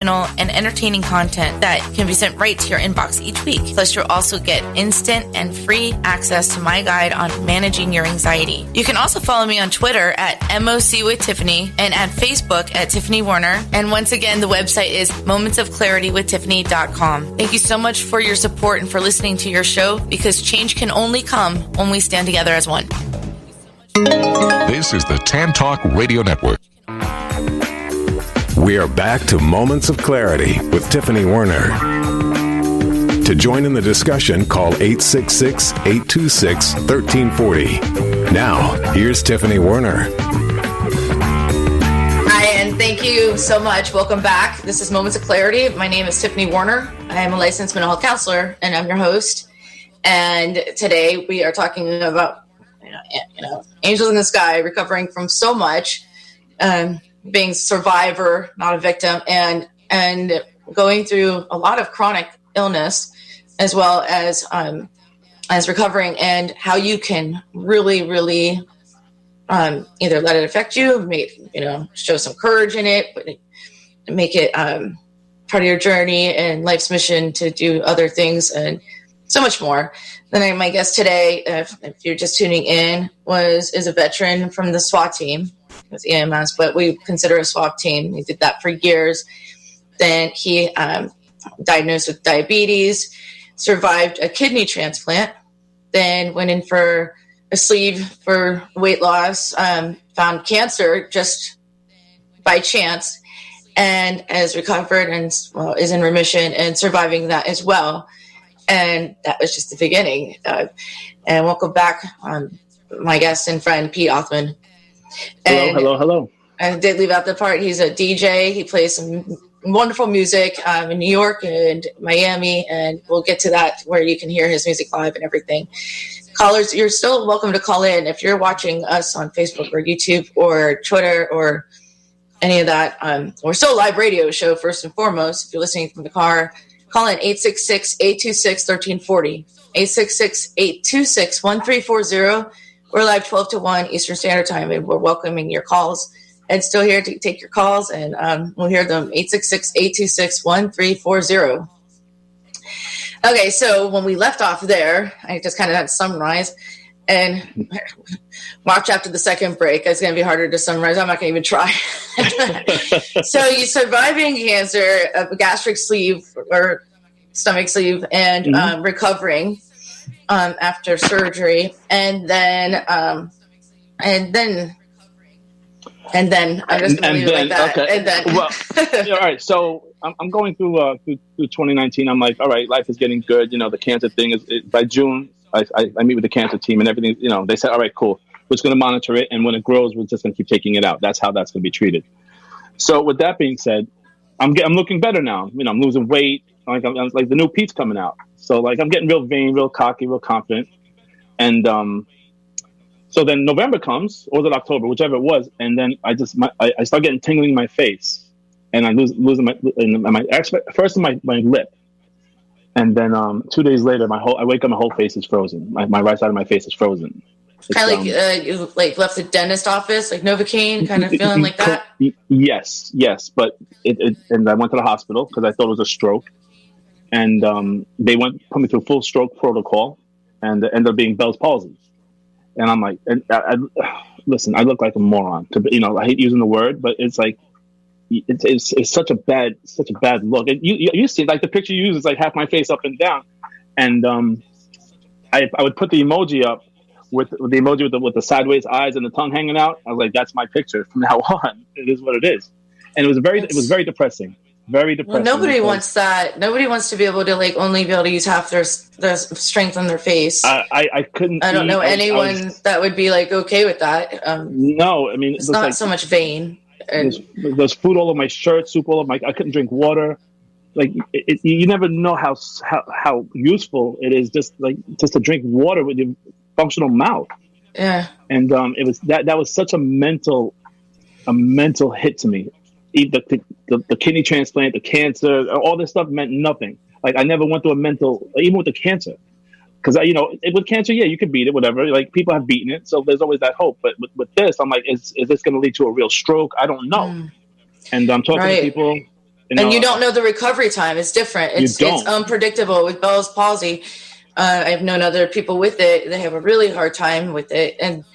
and entertaining content that can be sent right to your inbox each week. Plus, you'll also get instant and free access to my guide on managing your anxiety. You can also follow me on Twitter at MOC with Tiffany and at Facebook at Tiffany Warner. And once again, the website is momentsofclaritywithtiffany.com. Thank you so much for your support and for listening to your show, because change can only come when we stand together as one. This is the Tan Talk Radio Network. We are back to Moments of Clarity with Tiffany Warner. To join in the discussion, call 866-826-1340. Now, here's Tiffany Warner. Hi, and thank you so much. Welcome back. This is Moments of Clarity. My name is Tiffany Warner. I am a licensed mental health counselor, and I'm your host. And today we are talking about, angels in the sky, recovering from so much, being a survivor, not a victim, and going through a lot of chronic illness, as well as recovering, and how you can really either let it affect you, show some courage in it, but make it part of your journey and life's mission to do other things and so much more. Then my guest today, if you're just tuning in, is a veteran from the SWAT team. With EMS, but we consider a SWAT team. He did that for years. Then he diagnosed with diabetes, survived a kidney transplant, then went in for a sleeve for weight loss, found cancer just by chance, and has recovered and is in remission and surviving that as well. And that was just the beginning. And welcome back, my guest and friend, Pete Othman. Hello. I did leave out the part. He's a DJ. He plays some wonderful music in New York and Miami, and we'll get to that where you can hear his music live and everything. Callers, you're still welcome to call in if you're watching us on Facebook or YouTube or Twitter or any of that. We're still a live radio show first and foremost. If you're listening from the car, call in 866-826-1340, 866-826-1340. We're live 12 to 1 Eastern Standard Time, and we're welcoming your calls. And still here to take your calls, and we'll hear them, 866-826-1340. Okay, so when we left off there, I just kind of had to summarize, and watch after the second break. It's going to be harder to summarize. I'm not going to even try. So you're surviving cancer, a gastric sleeve or stomach sleeve, and recovering after surgery, and then I'm just going to leave it like that. Okay. And then, well, all right. So I'm going through 2019. I'm like, all right, life is getting good. The cancer thing is by June. I meet with the cancer team and everything. They said, all right, cool. We're just going to monitor it, and when it grows, we're just going to keep taking it out. That's how that's going to be treated. So with that being said, I'm looking better now. I'm losing weight. I'm like the new Pete's coming out. So like I'm getting real vain, real cocky, real confident. And so then November comes, or was it October, whichever it was, and then I start getting tingling in my face, and I losing my first in my lip, and then 2 days later I wake up, my whole face is frozen. My right side of my face is frozen. Kind of you left the dentist office, like Novocaine, kind of feeling like that. Yes, but and I went to the hospital because I thought it was a stroke. And they put me through full stroke protocol, and it ended up being Bell's palsy. And I'm like, listen, I look like a moron. I hate using the word, but it's like, it's such a bad look. And you see, like the picture you use is like half my face up and down. And I would put the emoji up with the emoji with the sideways eyes and the tongue hanging out. I was like, that's my picture from now on. It is what it is. And it was very depressing. Very depressing. Well, nobody wants that. Nobody wants to be able to only be able to use half their strength on their face. I couldn't. I don't know anyone that would be okay with that. No, I mean it's not so much vain. There's food all over my shirt, soup all over I couldn't drink water. Like you never know how useful it is just to drink water with your functional mouth. Yeah. And it was that was such a mental hit to me. The kidney transplant, the cancer, all this stuff meant nothing. Like I never went through a mental, even with the cancer, because with cancer, yeah, you could beat it, whatever. Like people have beaten it, so there's always that hope. But with this, I'm like, is this going to lead to a real stroke? I don't know. And I'm talking to people. And you don't know the recovery time. It's different. It's unpredictable with Bell's palsy. I've known other people with it. They have a really hard time with it. And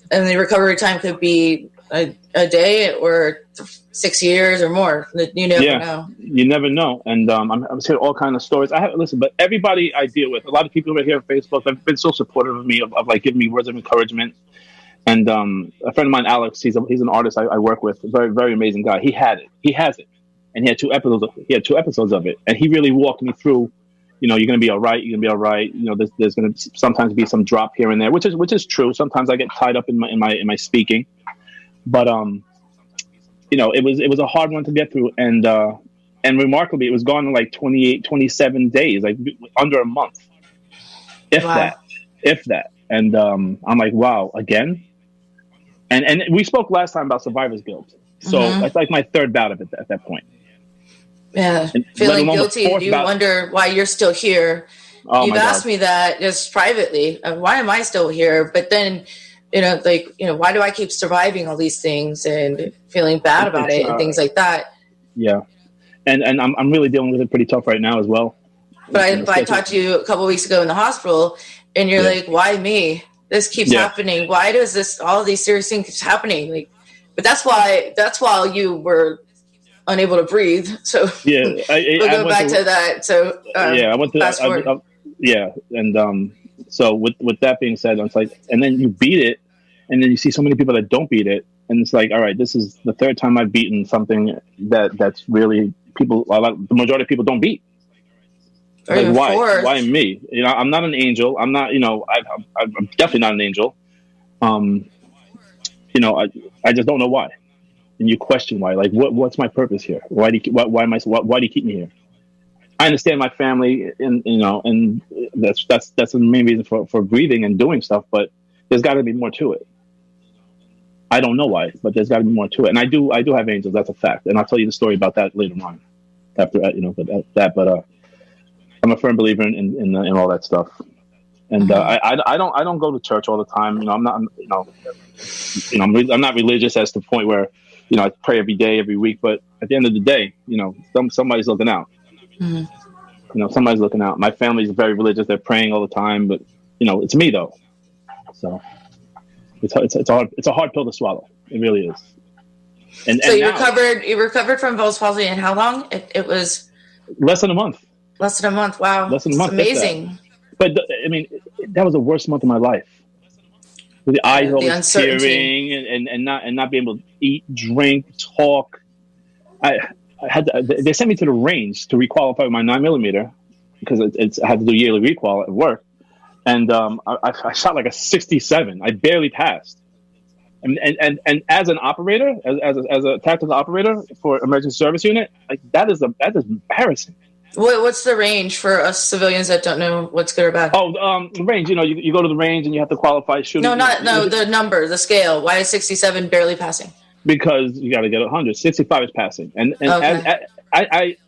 the recovery time could be a day or 6 years or more. You never know. You never know. And I'm hearing all kinds of stories. But everybody I deal with, a lot of people over here on Facebook have been so supportive of me, of like giving me words of encouragement. And a friend of mine, Alex, he's an artist I work with, a very, very amazing guy. He has it. And he had two episodes of it. And he really walked me through, you're going to be all right. You're going to be all right. There's going to sometimes be some drop here and there, which is true. Sometimes I get tied up in my speaking, but it was a hard one to get through. And remarkably, it was gone in like 28, 27 days, like under a month, if that. And I'm like, wow, again. And we spoke last time about survivor's guilt. So that's like my third bout of it at that point. Yeah, and feeling guilty. You wonder why you're still here. You've asked me that just privately. Why am I still here? But then, why do I keep surviving all these things and feeling bad about it and things like that? Yeah, and I'm really dealing with it pretty tough right now as well. But I talked to you a couple of weeks ago in the hospital, and you're like, "Why me? This keeps happening. Why does all these serious things keep happening?" Like, but that's why you were unable to breathe. So we'll go back to that. So I went to fast forward. And so with that being said, it's like, and then you beat it, and then you see so many people that don't beat it, and it's like, all right, this is the third time I've beaten something that's really the majority of people don't beat. Like, why me? I'm not an angel. I'm not. I'm definitely not an angel. I just don't know why. And you question why. Like, what's my purpose here? Why do you keep me here? I understand my family, and that's the main reason for breathing and doing stuff. But there's got to be more to it. I don't know why, but there's got to be more to it. And I do have angels. That's a fact. And I'll tell you the story about that later on. After but I'm a firm believer in all that stuff. And I don't go to church all the time. I'm not. I'm not religious as to the point where I pray every day, every week. But at the end of the day, somebody's looking out. Mm-hmm. Somebody's looking out. My family's very religious. They're praying all the time. But it's me though. So it's a hard pill to swallow. It really is. So you recovered from Bell's palsy in how long? It was less than a month. Less than a month. Wow. Less than a month. Amazing. But that was the worst month of my life. With the eyes always tearing and not being able to eat, drink, talk. They sent me to the range to requalify with my 9mm because I had to do yearly requal at work. And I shot like a 67. I barely passed. And as an operator, as a tactical operator for emergency service unit, like that is embarrassing. What's the range for us civilians that don't know what's good or bad? The range. You go to the range and you have to qualify shooting. The number, the scale. Why is 67 barely passing? Because you got to get 100. 65 is passing, and okay.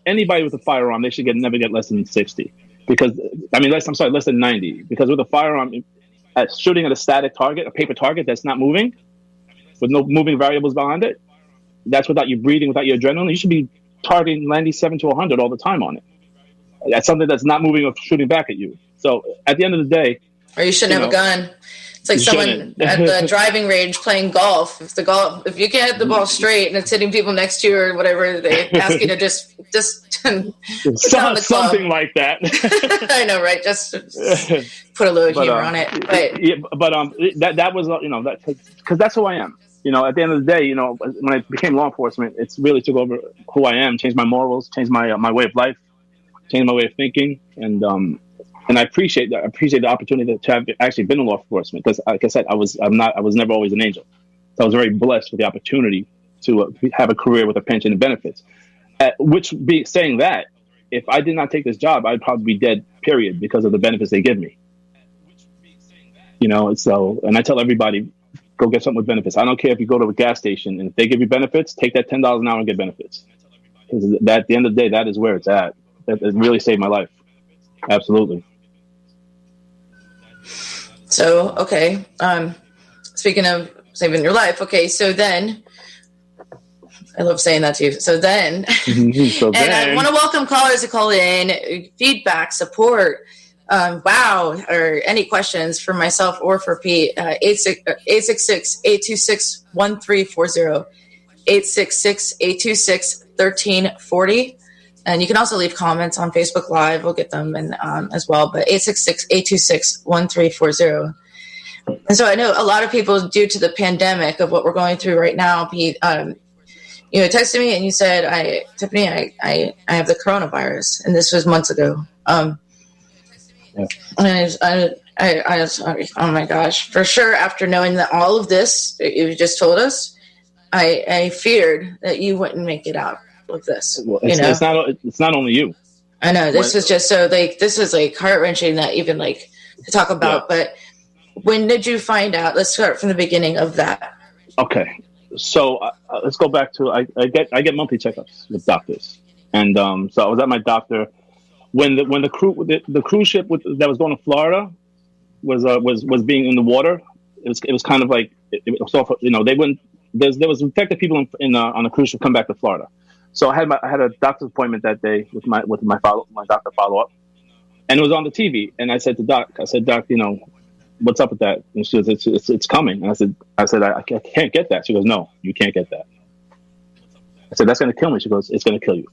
Anybody with a firearm, they should never get less than 60. Because less than 90. Because with a firearm, shooting at a static target, a paper target that's not moving, with no moving variables behind it, that's without you breathing, without your adrenaline. You should be targeting 97 to 100 all the time on it. That's something that's not moving or shooting back at you. So at the end of the day, or you shouldn't have a gun. It's like someone at the driving range playing golf. If you can't hit the ball straight and it's hitting people next to you or whatever, they ask you to just something like that. I know, right? Just put a little humor on it. But that was because that's who I am. At the end of the day, when I became law enforcement, it's really took over who I am, changed my morals, changed my way of life, changed my way of thinking, and I appreciate the opportunity to have actually been in law enforcement because, like I said, I was never always an angel. So I was very blessed with the opportunity to have a career with a pension and benefits. Saying that, if I did not take this job, I'd probably be dead. Period, because of the benefits they give me. So, and I tell everybody, go get something with benefits. I don't care if you go to a gas station and if they give you benefits, take that $10 an hour and get benefits. Because at the end of the day, that is where it's at. It really saved my life. Absolutely. So, okay. Speaking of saving your life, okay. So then, I love saying that too. So then, I want to welcome callers to call in, feedback, support, wow, or any questions for myself or for Pete. 866-826-1340, 866-826-1340. And you can also leave comments on Facebook Live. We'll get them in as well. But 866-826-1340. And so I know a lot of people, due to the pandemic of what we're going through right now, Pete, you texted me and you said, Tiffany, I have the coronavirus. And this was months ago. And oh my gosh, for sure. After knowing that all of this that you just told us, I feared that you wouldn't make it out of this. Well, it's not only you. I know this was just so this was heart wrenching that even to talk about. Yeah. But when did you find out? Let's start from the beginning of that. Okay, so let's go back to I get monthly checkups with doctors, and so I was at my doctor when the cruise ship that was going to Florida was being in the water. It was kind of like it was off, they wouldn't. There was infected people on the cruise ship come back to Florida. So I had a doctor's appointment that day with my doctor follow up, and it was on the TV. And I said to Doc, what's up with that? And she goes, it's coming. And I said I can't get that. She goes, no, you can't get that. I said, that's going to kill me. She goes, it's going to kill you.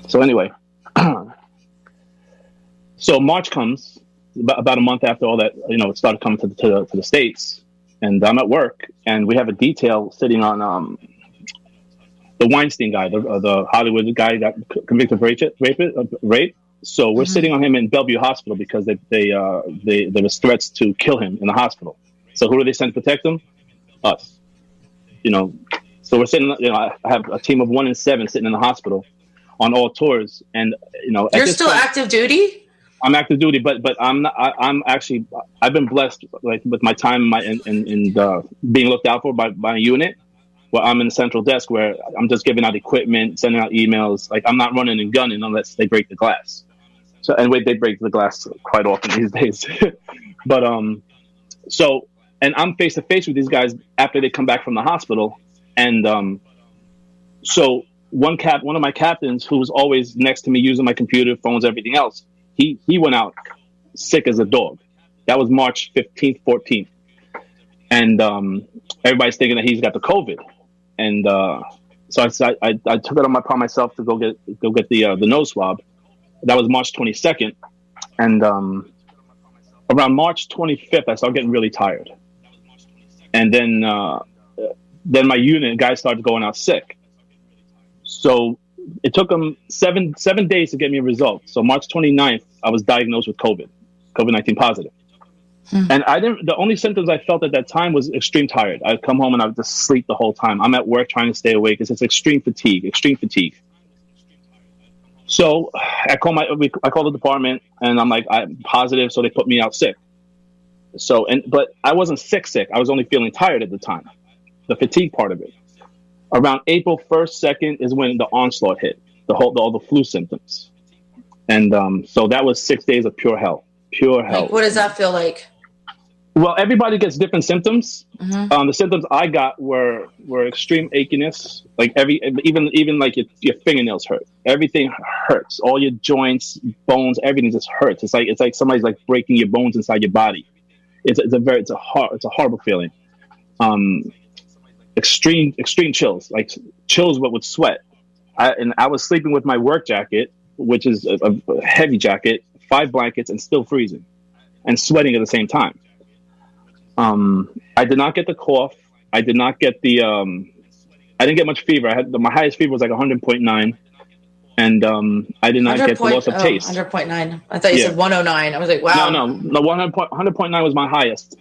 So anyway, so March comes about a month after all that. It started coming to the States. And I'm at work, and we have a detail sitting on the Weinstein guy, the Hollywood guy that convicted of rape. So we're sitting on him in Bellevue Hospital because there was threats to kill him in the hospital. So who do they send to protect him? Us. So we're sitting. I have a team of 1 in 7 sitting in the hospital on all tours, and you're still active duty. I'm active duty, but I'm not. I've been blessed with my time in being looked out for by a unit where I'm in the central desk where I'm just giving out equipment, sending out emails. I'm not running and gunning unless they break the glass. So anyway, they break the glass quite often these days. But and I'm face to face with these guys after they come back from the hospital, and so one of my captains who was always next to me using my computer, phones, everything else. He went out sick as a dog. That was March 15th, 14th. And everybody's thinking that he's got the COVID. And so I took it upon myself to go get the nose swab. That was March 22nd. And around March 25th, I started getting really tired. And then my unit guys started going out sick. So it took them seven days to get me a result. So March 29th, I was diagnosed with COVID-19 positive. And the only symptoms I felt at that time was extreme tired. I'd come home and I would just sleep the whole time. I'm at work trying to stay awake because it's extreme fatigue. So I call the department and I'm like, I'm positive. So they put me out sick. But I wasn't sick. I was only feeling tired at the time. The fatigue part of it. Around April 1st, 2nd is when the onslaught hit, all the flu symptoms. And so that was 6 days of pure hell. What does that feel like? Well, everybody gets different symptoms. The symptoms I got were extreme achiness. Even like your fingernails hurt. Everything hurts. All your joints, bones, everything just hurts. It's like somebody's breaking your bones inside your body. It's a horrible feeling. Extreme chills, chills but with sweat. I was sleeping with my work jacket, which is a heavy jacket, 5 blankets, and still freezing, and sweating at the same time. I did not get the cough. I did not get I didn't get much fever. My highest fever was 100.9, and I did not get the loss of taste. 100.9. I thought you said 109. I was like, wow. No, 100.9 was my highest.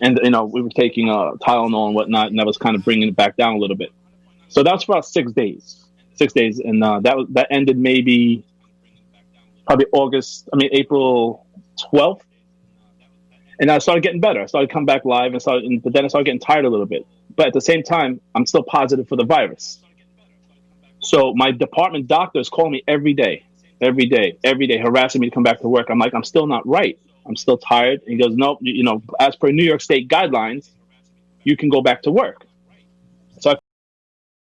And, we were taking Tylenol and whatnot, and that was kind of bringing it back down a little bit. So that was for about 6 days. And that ended probably April 12th. And I started getting better. I started coming back live, but then I started getting tired a little bit. But at the same time, I'm still positive for the virus. So my department doctor is calling me every day, harassing me to come back to work. I'm like, I'm still not right. I'm still tired. And he goes, nope, as per New York State guidelines, you can go back to work.